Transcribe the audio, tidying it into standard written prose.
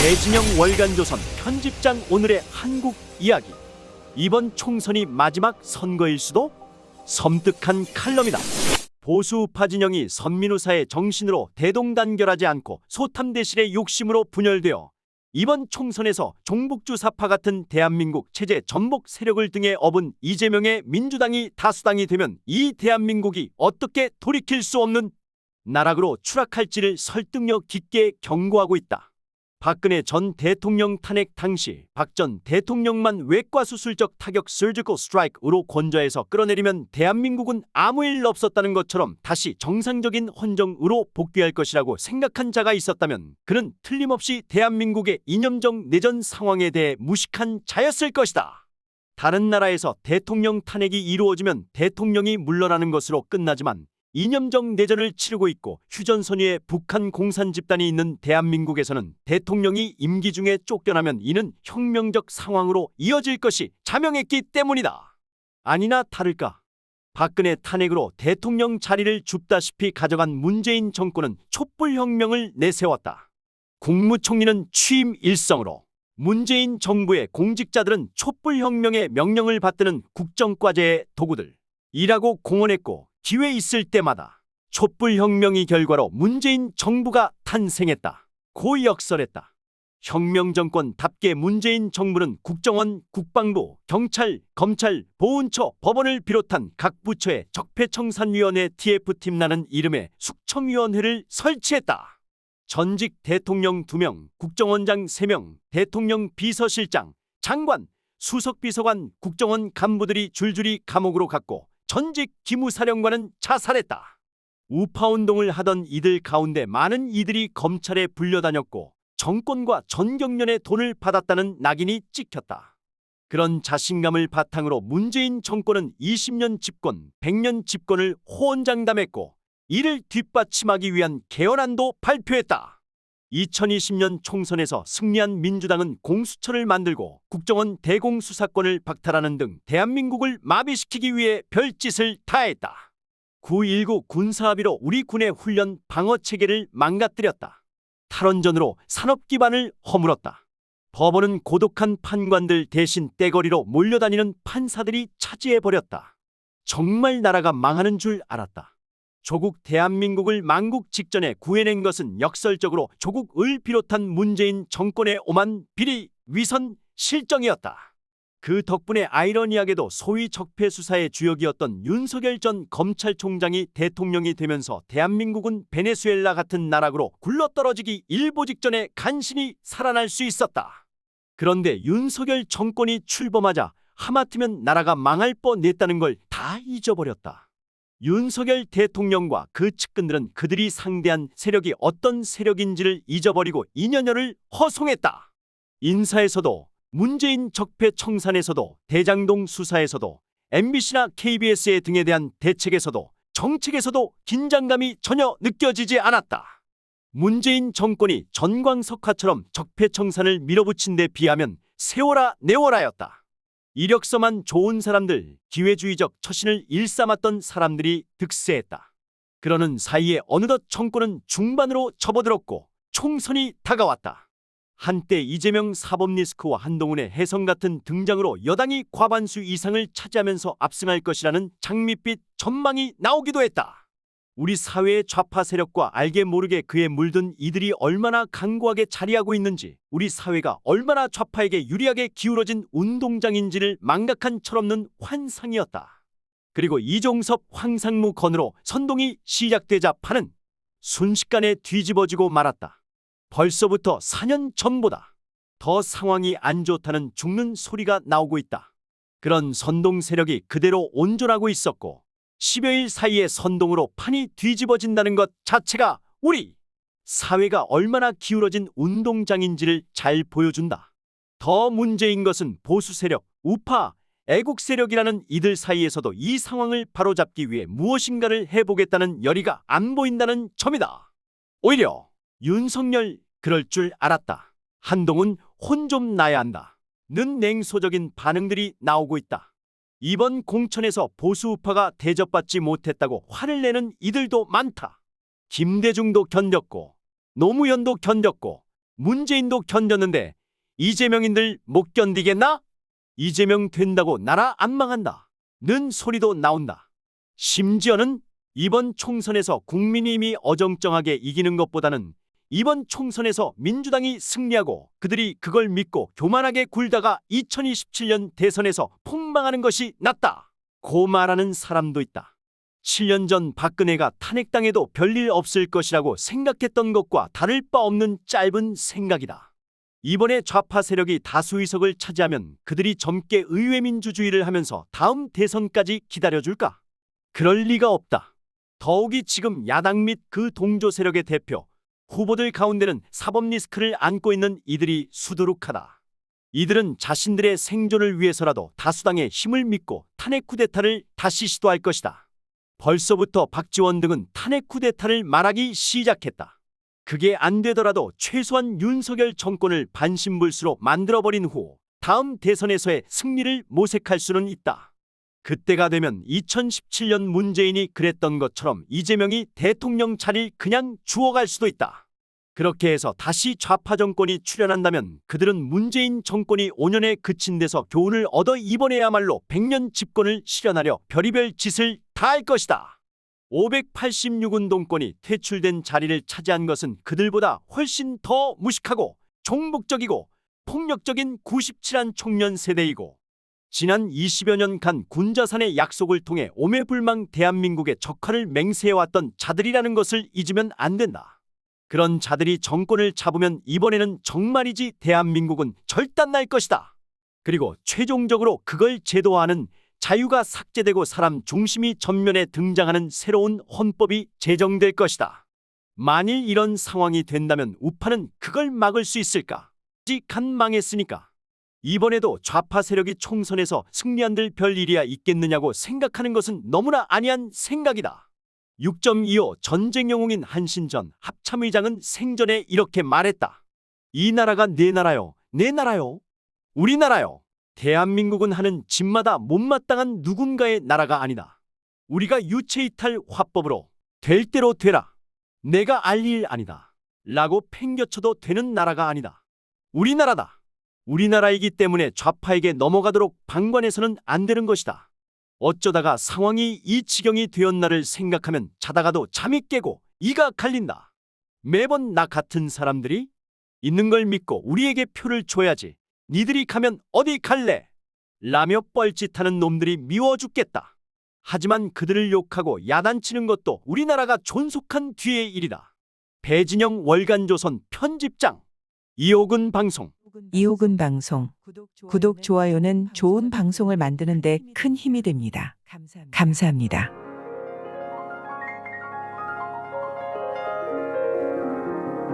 배진영 월간조선 편집장 오늘의 한국 이야기. 이번 총선이 마지막 선거일 수도? 섬뜩한 칼럼이다. 보수우파 진영이 선민우사의 정신으로 대동단결하지 않고 소탐대실의 욕심으로 분열되어 이번 총선에서 종북주사파 같은 대한민국 체제 전복 세력을 등에 업은 이재명의 민주당이 다수당이 되면 이 대한민국이 어떻게 돌이킬 수 없는 나락으로 추락할지를 설득력 깊게 경고하고 있다. 박근혜 전 대통령 탄핵 당시 박 전 대통령만 외과수술적 타격 surgical strike으로 건조해서 끌어내리면 대한민국은 아무 일 없었다는 것처럼 다시 정상적인 헌정으로 복귀할 것이라고 생각한 자가 있었다면 그는 틀림없이 대한민국의 이념적 내전 상황에 대해 무식한 자였을 것이다. 다른 나라에서 대통령 탄핵이 이루어지면 대통령이 물러나는 것으로 끝나지만 이념적 내전을 치르고 있고 휴전선 위에 북한 공산 집단이 있는 대한민국에서는 대통령이 임기 중에 쫓겨나면 이는 혁명적 상황으로 이어질 것이 자명했기 때문이다. 아니나 다를까 박근혜 탄핵으로 대통령 자리를 줍다시피 가져간 문재인 정권은 촛불혁명을 내세웠다. 국무총리는 취임 일성으로 문재인 정부의 공직자들은 촛불혁명의 명령을 받드는 국정과제의 도구들이라고 공언했고 기회 있을 때마다 촛불혁명의 결과로 문재인 정부가 탄생했다 고 역설했다. 혁명정권답게 문재인 정부는 국정원, 국방부, 경찰, 검찰, 보훈처, 법원을 비롯한 각 부처의 적폐청산위원회 TF팀이라는 이름의 숙청위원회를 설치했다. 전직 대통령 2명, 국정원장 3명, 대통령 비서실장, 장관, 수석비서관, 국정원 간부들이 줄줄이 감옥으로 갔고 전직 기무사령관은 자살했다. 우파운동을 하던 이들 가운데 많은 이들이 검찰에 불려다녔고 정권과 전경련의 돈을 받았다는 낙인이 찍혔다. 그런 자신감을 바탕으로 문재인 정권은 20년 집권, 100년 집권을 호언장담했고 이를 뒷받침하기 위한 개헌안도 발표했다. 2020년 총선에서 승리한 민주당은 공수처를 만들고 국정원 대공수사권을 박탈하는 등 대한민국을 마비시키기 위해 별짓을 다했다. 9.19 군사합의로 우리 군의 훈련 방어체계를 망가뜨렸다. 탈원전으로 산업 기반을 허물었다. 법원은 고독한 판관들 대신 떼거리로 몰려다니는 판사들이 차지해버렸다. 정말 나라가 망하는 줄 알았다. 조국 대한민국을 망국 직전에 구해낸 것은 역설적으로 조국을 비롯한 문재인 정권의 오만, 비리, 위선, 실정이었다. 그 덕분에 아이러니하게도 소위 적폐수사의 주역이었던 윤석열 전 검찰총장이 대통령이 되면서 대한민국은 베네수엘라 같은 나락으로 굴러떨어지기 일보 직전에 간신히 살아날 수 있었다. 그런데 윤석열 정권이 출범하자 하마터면 나라가 망할 뻔했다는 걸 다 잊어버렸다. 윤석열 대통령과 그 측근들은 그들이 상대한 세력이 어떤 세력인지를 잊어버리고 2년여를 허송했다. 인사에서도 문재인 적폐청산에서도 대장동 수사에서도 MBC나 KBS 등에 대한 대책에서도 정책에서도 긴장감이 전혀 느껴지지 않았다. 문재인 정권이 전광석화처럼 적폐청산을 밀어붙인 데 비하면 세워라 내워라였다. 이력서만 좋은 사람들, 기회주의적 처신을 일삼았던 사람들이 득세했다. 그러는 사이에 어느덧 정권은 중반으로 접어들었고 총선이 다가왔다. 한때 이재명 사법리스크와 한동훈의 혜성 같은 등장으로 여당이 과반수 이상을 차지하면서 압승할 것이라는 장밋빛 전망이 나오기도 했다. 우리 사회의 좌파 세력과 알게 모르게 그에 물든 이들이 얼마나 강고하게 자리하고 있는지, 우리 사회가 얼마나 좌파에게 유리하게 기울어진 운동장인지를 망각한 철없는 환상이었다. 그리고 이종섭 황상무 건으로 선동이 시작되자 판은 순식간에 뒤집어지고 말았다. 벌써부터 4년 전보다 더 상황이 안 좋다는 죽는 소리가 나오고 있다. 그런 선동 세력이 그대로 온존하고 있었고 10여일 사이에 선동으로 판이 뒤집어진다는 것 자체가 우리 사회가 얼마나 기울어진 운동장인지를 잘 보여준다. 더 문제인 것은 보수 세력, 우파, 애국 세력이라는 이들 사이에서도 이 상황을 바로잡기 위해 무엇인가를 해보겠다는 열의가 안 보인다는 점이다. 오히려 윤석열 그럴 줄 알았다. 한동훈 혼 좀 나야 한다. 는 냉소적인 반응들이 나오고 있다. 이번 공천에서 보수우파가 대접받지 못했다고 화를 내는 이들도 많다. 김대중도 견뎠고 노무현도 견뎠고 문재인도 견뎠는데 이재명인들 못 견디겠나? 이재명 된다고 나라 안 망한다 는 소리도 나온다. 심지어는 이번 총선에서 국민의힘이 어정쩡하게 이기는 것보다는 이번 총선에서 민주당이 승리하고 그들이 그걸 믿고 교만하게 굴다가 2027년 대선에서 폭망하는 것이 낫다 고 말하는 사람도 있다. 7년 전 박근혜가 탄핵당해도 별일 없을 것이라고 생각했던 것과 다를 바 없는 짧은 생각이다. 이번에 좌파 세력이 다수 의석을 차지하면 그들이 젊게 의회 민주주의를 하면서 다음 대선까지 기다려줄까? 그럴 리가 없다. 더욱이 지금 야당 및 그 동조 세력의 대표, 후보들 가운데는 사법 리스크를 안고 있는 이들이 수두룩하다. 이들은 자신들의 생존을 위해서라도 다수당의 힘을 믿고 탄핵 쿠데타를 다시 시도할 것이다. 벌써부터 박지원 등은 탄핵 쿠데타를 말하기 시작했다. 그게 안 되더라도 최소한 윤석열 정권을 반신불수로 만들어버린 후 다음 대선에서의 승리를 모색할 수는 있다. 그때가 되면 2017년 문재인이 그랬던 것처럼 이재명이 대통령 자리를 그냥 주워갈 수도 있다. 그렇게 해서 다시 좌파 정권이 출현한다면 그들은 문재인 정권이 5년에 그친 데서 교훈을 얻어 이번에야말로 100년 집권을 실현하려 별의별 짓을 다 할 것이다. 586운동권이 퇴출된 자리를 차지한 것은 그들보다 훨씬 더 무식하고 종북적이고 폭력적인 97한 청년 세대이고 지난 20여 년간 군자산의 약속을 통해 오매불망 대한민국의 적화를 맹세해왔던 자들이라는 것을 잊으면 안 된다. 그런 자들이 정권을 잡으면 이번에는 정말이지 대한민국은 절단날 것이다. 그리고 최종적으로 그걸 제도화하는 자유가 삭제되고 사람 중심이 전면에 등장하는 새로운 헌법이 제정될 것이다. 만일 이런 상황이 된다면 우파는 그걸 막을 수 있을까? 아직 간 망했으니까. 이번에도 좌파 세력이 총선에서 승리한들 별 일이야 있겠느냐고 생각하는 것은 너무나 아니한 생각이다. 6.25 전쟁 영웅인 한신전 합참의장은 생전에 이렇게 말했다. 이 나라가 내 나라요, 내 나라요, 우리나라요. 대한민국은 하는 짓마다 못마땅한 누군가의 나라가 아니다. 우리가 유체이탈 화법으로 될 대로 되라. 내가 알 일 아니다. 라고 팽겨쳐도 되는 나라가 아니다. 우리나라다. 우리나라이기 때문에 좌파에게 넘어가도록 방관해서는 안 되는 것이다. 어쩌다가 상황이 이 지경이 되었나를 생각하면 자다가도 잠이 깨고 이가 갈린다. 매번 나 같은 사람들이 있는 걸 믿고 우리에게 표를 줘야지. 니들이 가면 어디 갈래? 라며 뻘짓하는 놈들이 미워 죽겠다. 하지만 그들을 욕하고 야단치는 것도 우리나라가 존속한 뒤의 일이다. 배진영 월간조선 편집장. 이옥은 방송. 이옥은 방송. 구독, 좋아요는 좋은 방송을 만드는 데 큰 힘이 됩니다. 감사합니다.